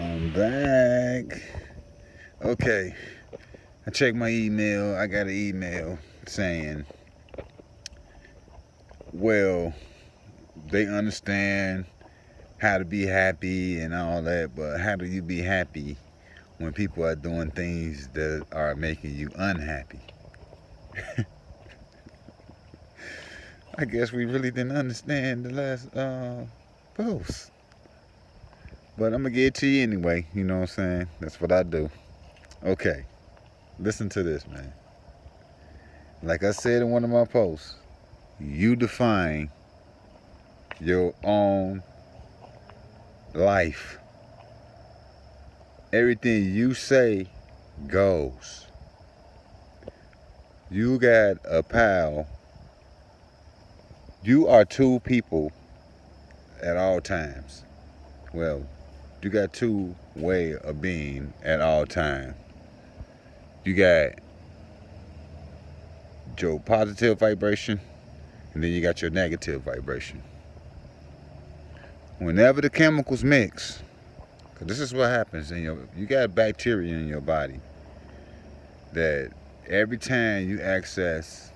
I'm back. Okay, I checked my email. I got an email saying, well, they understand how to be happy and all that, but how do you be happy when people are doing things that are making you unhappy? I guess we really didn't understand the last post. But I'm going to get it to you anyway. You know what I'm saying? That's what I do. Okay, listen to this, man. Like I said in one of my posts, you define your own life. Everything you say goes. You got a pal. You are two people at all times. Well, you got two way of being at all times. You got your positive vibration, and then you got your negative vibration. Whenever the chemicals mix, because this is what happens you got bacteria in your body that every time you access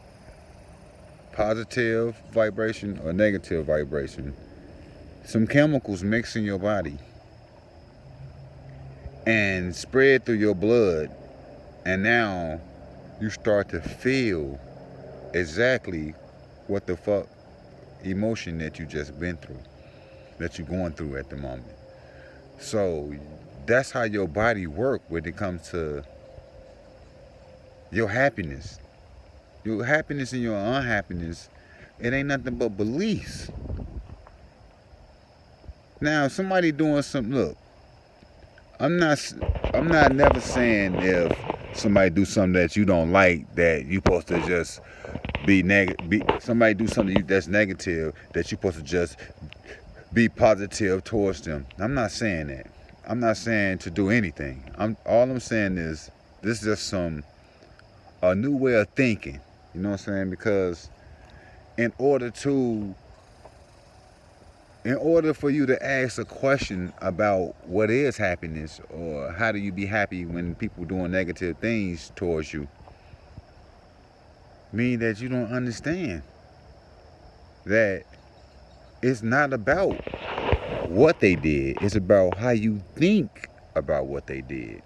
positive vibration or negative vibration, some chemicals mix in your body and spread through your blood, and now you start to feel exactly what the fuck emotion that you just been through, that you're going through at the moment. So that's how your body works when it comes to your happiness. Your happiness and your unhappiness, it ain't nothing but beliefs. Now, if somebody doing something, look, I'm not never saying if somebody do something that you don't like that you supposed to just be negative. Somebody do something that's negative that you supposed to just be positive towards them. I'm not saying that. I'm not saying to do anything. All I'm saying is this is just a new way of thinking. You know what I'm saying? Because in order for you to ask a question about what is happiness or how do you be happy when people doing negative things towards you, mean that you don't understand that it's not about what they did. It's about how you think about what they did.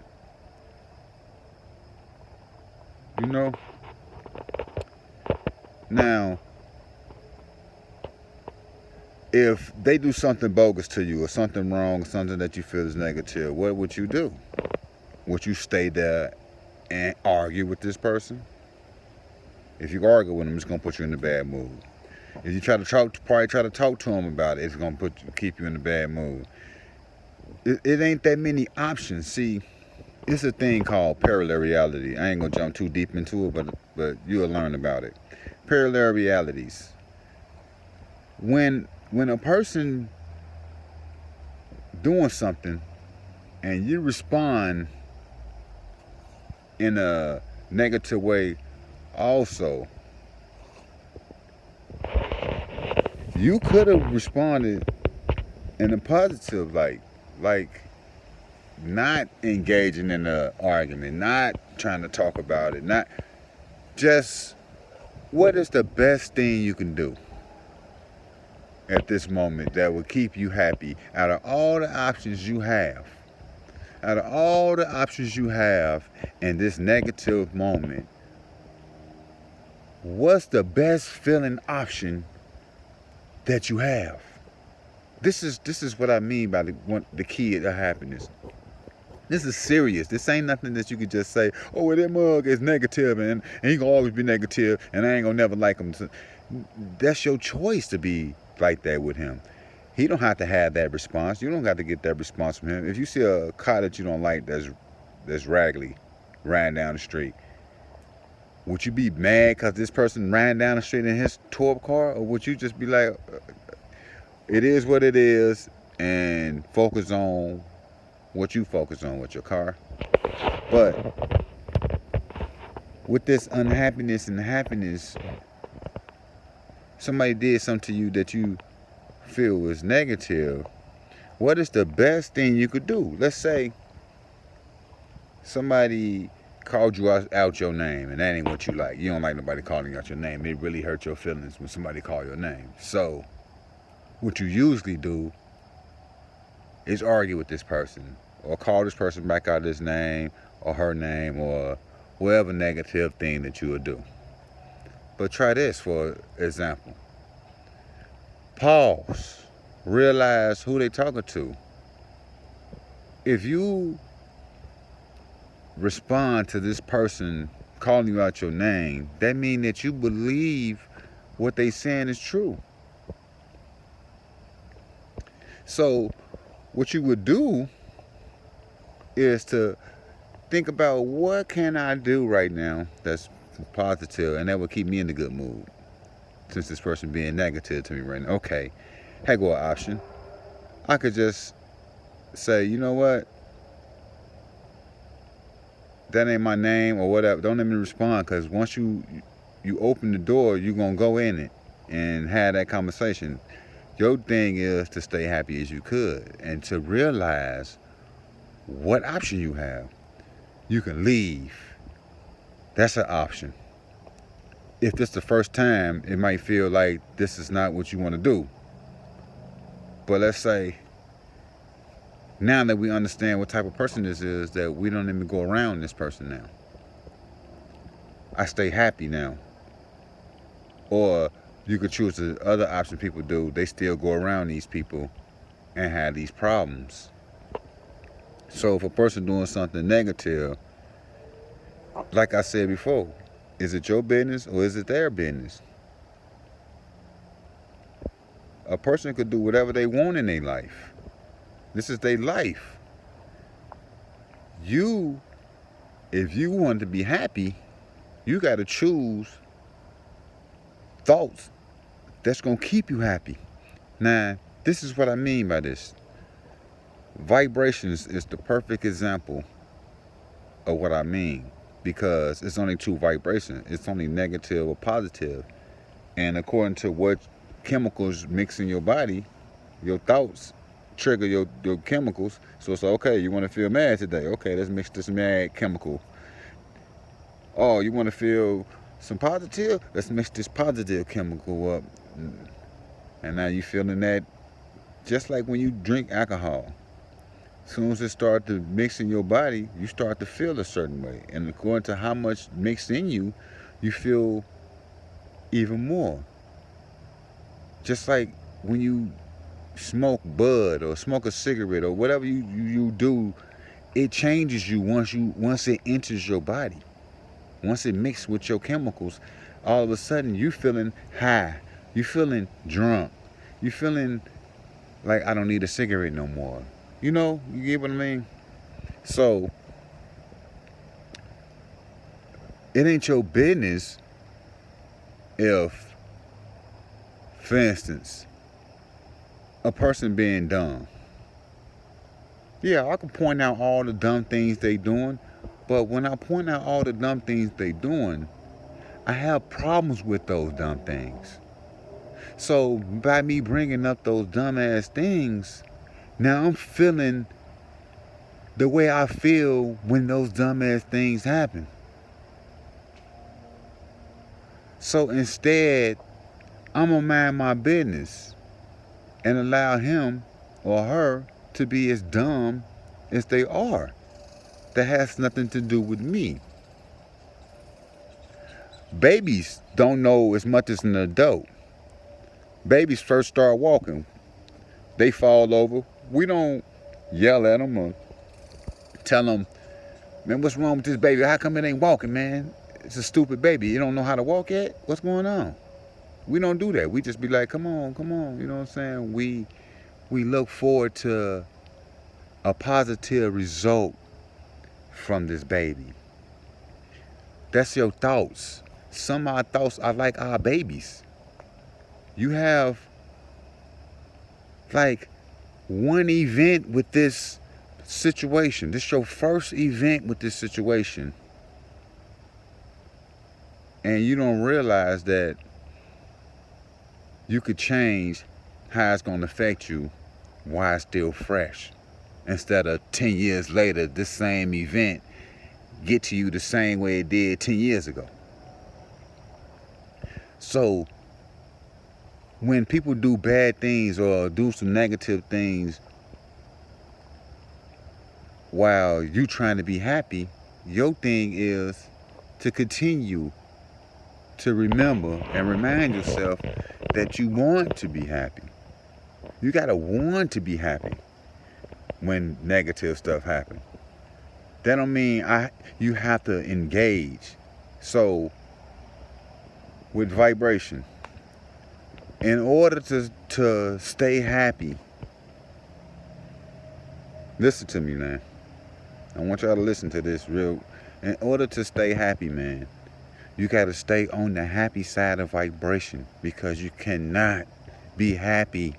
You know? Now, if they do something bogus to you or something wrong, something that you feel is negative, what would you do? Would you stay there and argue with this person? If you argue with them, it's gonna put you in a bad mood. If you try to talk to them about it, it's gonna keep you in a bad mood. It ain't that many options. See, it's a thing called parallel reality. I ain't gonna jump too deep into it, but you'll learn about it. Parallel realities. When a person doing something and you respond in a negative way also, you could have responded in a positive like not engaging in an argument, not trying to talk about it, not just what is the best thing you can do at this moment that will keep you happy out of all the options you have. Out of all the options you have in this negative moment, what's the best feeling option that you have? This is what I mean by the key to happiness. This is serious. This ain't nothing that you could just say, oh, well, that mug is negative and he gonna always be negative and I ain't gonna never like him. That's your choice to be like that with him. He don't have to have that response. You don't got to get that response from him. If you see a car that you don't like that's raggedy riding down the street, would you be mad because this person ran down the street in his tore up car, or would you just be like, it is what it is, and focus on what you focus on with your car? But with this unhappiness and happiness, somebody did something to you that you feel is negative. What is the best thing you could do? Let's say somebody called you out your name and that ain't what you like. You don't like nobody calling out your name. It really hurts your feelings when somebody call your name. So what you usually do is argue with this person or call this person back out his name or her name or whatever negative thing that you would do. But try this for example. Pause. Realize who they talking to. If you respond to this person calling you out your name, that means that you believe what they saying is true. So what you would do is to think about what can I do right now that's positive and that will keep me in a good mood. Since this person being negative to me right now. Okay, here go an option. I could just say, you know what? That ain't my name or whatever. Don't let me respond, because once you open the door, you're going to go in it and have that conversation. Your thing is to stay happy as you could and to realize what option you have. You can leave. That's an option. If this the first time, it might feel like this is not what you want to do. But let's say, now that we understand what type of person this is, that we don't even go around this person now. I stay happy now. Or you could choose the other option people do. They still go around these people and have these problems. So if a person doing something negative, like I said before, is it your business or is it their business? A person could do whatever they want in their life. This is their life. If you want to be happy, you got to choose thoughts that's going to keep you happy. Now, this is what I mean by this. Vibrations is the perfect example of what I mean, because it's only two vibrations. It's only negative or positive. And according to what chemicals mix in your body, your thoughts trigger your chemicals. So it's like, okay, you want to feel mad today? Okay, let's mix this mad chemical. Oh, you want to feel some positive? Let's mix this positive chemical up. And now you feeling that just like when you drink alcohol. As soon as it starts to mix in your body, you start to feel a certain way. And according to how much mixed in you, you feel even more. Just like when you smoke bud or smoke a cigarette or whatever you do, it changes you once it enters your body. Once it mixes with your chemicals, all of a sudden you feeling high, you feeling drunk, you feeling like I don't need a cigarette no more. You know, you get what I mean? So it ain't your business if, for instance, a person being dumb. Yeah, I can point out all the dumb things they doing, but when I point out all the dumb things they doing, I have problems with those dumb things. So by me bringing up those dumbass things, now I'm feeling the way I feel when those dumbass things happen. So instead, I'm gonna mind my business and allow him or her to be as dumb as they are. That has nothing to do with me. Babies don't know as much as an adult. Babies first start walking, they fall over. We don't yell at them or tell them, man, what's wrong with this baby? How come it ain't walking, man? It's a stupid baby. You don't know how to walk yet? What's going on? We don't do that. We just be like, come on. You know what I'm saying? We look forward to a positive result from this baby. That's your thoughts. Some of our thoughts are like our babies. You have like one event with this situation. This is your first event with this situation. And you don't realize that you could change how it's going to affect you Why it's still fresh. Instead of 10 years later, this same event get to you the same way it did 10 years ago. So when people do bad things or do some negative things while you trying to be happy, your thing is to continue to remember and remind yourself that you want to be happy. You gotta want to be happy when negative stuff happens. That don't mean you have to engage. So with vibration, in order to stay happy, listen to me, man. I want y'all to listen to this real. In order to stay happy, man, you got to stay on the happy side of vibration, because you cannot be happy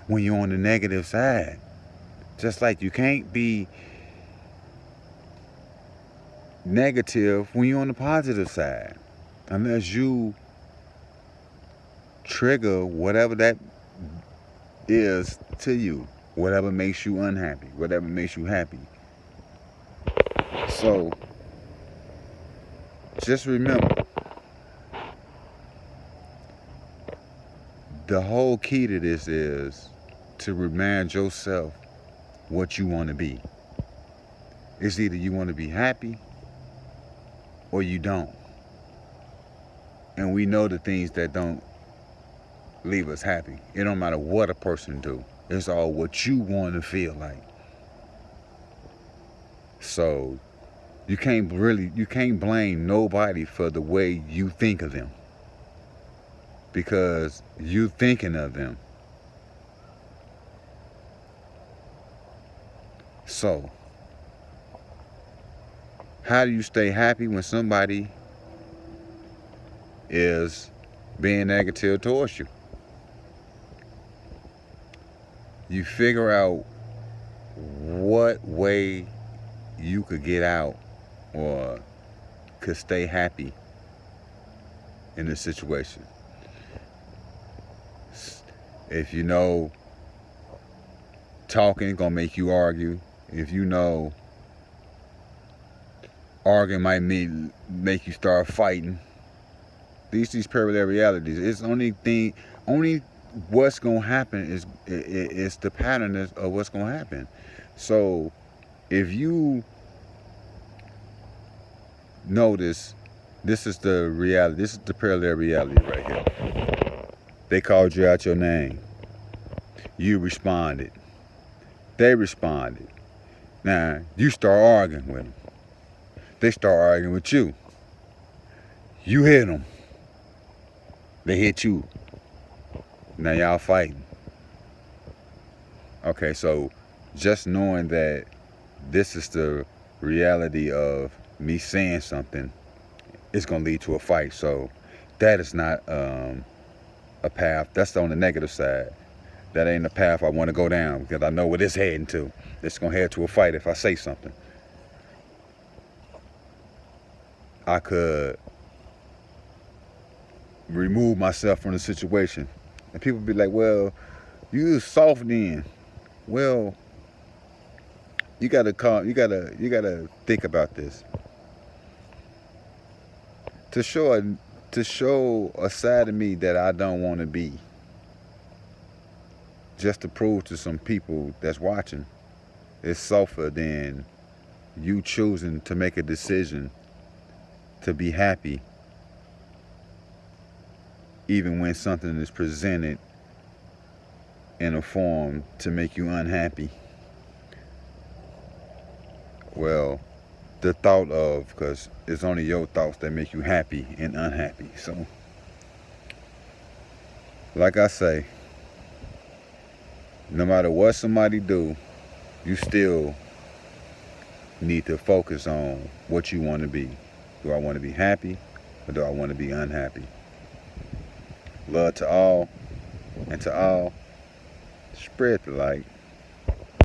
when you're on the negative side. Just like you can't be negative when you're on the positive side, unless you trigger whatever that is to you, whatever makes you unhappy, whatever makes you happy. So just remember, the whole key to this is to remind yourself what you want to be. It's either you want to be happy or you don't. And we know the things that don't leave us happy. It don't matter what a person do. It's all what you want to feel like. So you can't blame nobody for the way you think of them, because you thinking of them. So how do you stay happy when somebody is being negative towards you? You figure out what way you could get out or could stay happy in this situation. If you know talking is gonna make you argue, if you know arguing might make you start fighting, these parallel realities. It's only what's gonna happen is the pattern of what's gonna happen. So if you notice, this is the reality. This is the parallel reality right here. They called you out your name. You responded. They responded. Now you start arguing with them. They start arguing with you. You hit them. They hit you. Now y'all fighting. Okay, so just knowing that this is the reality of me saying something, it's gonna lead to a fight. So that is not a path. That's on the negative side. That ain't the path I want to go down, because I know what it's heading to. It's gonna head to a fight if I say something. I could remove myself from the situation, and people be like, "Well, you soft then." Well, you gotta think about this. To show a side of me that I don't want to be, just to prove to some people that's watching, is softer than you choosing to make a decision to be happy, even when something is presented in a form to make you unhappy. Well, the thought of, because it's only your thoughts that make you happy and unhappy. So, like I say, no matter what somebody do, you still need to focus on what you want to be. Do I want to be happy, or do I want to be unhappy? Love to all, and to all, spread the light.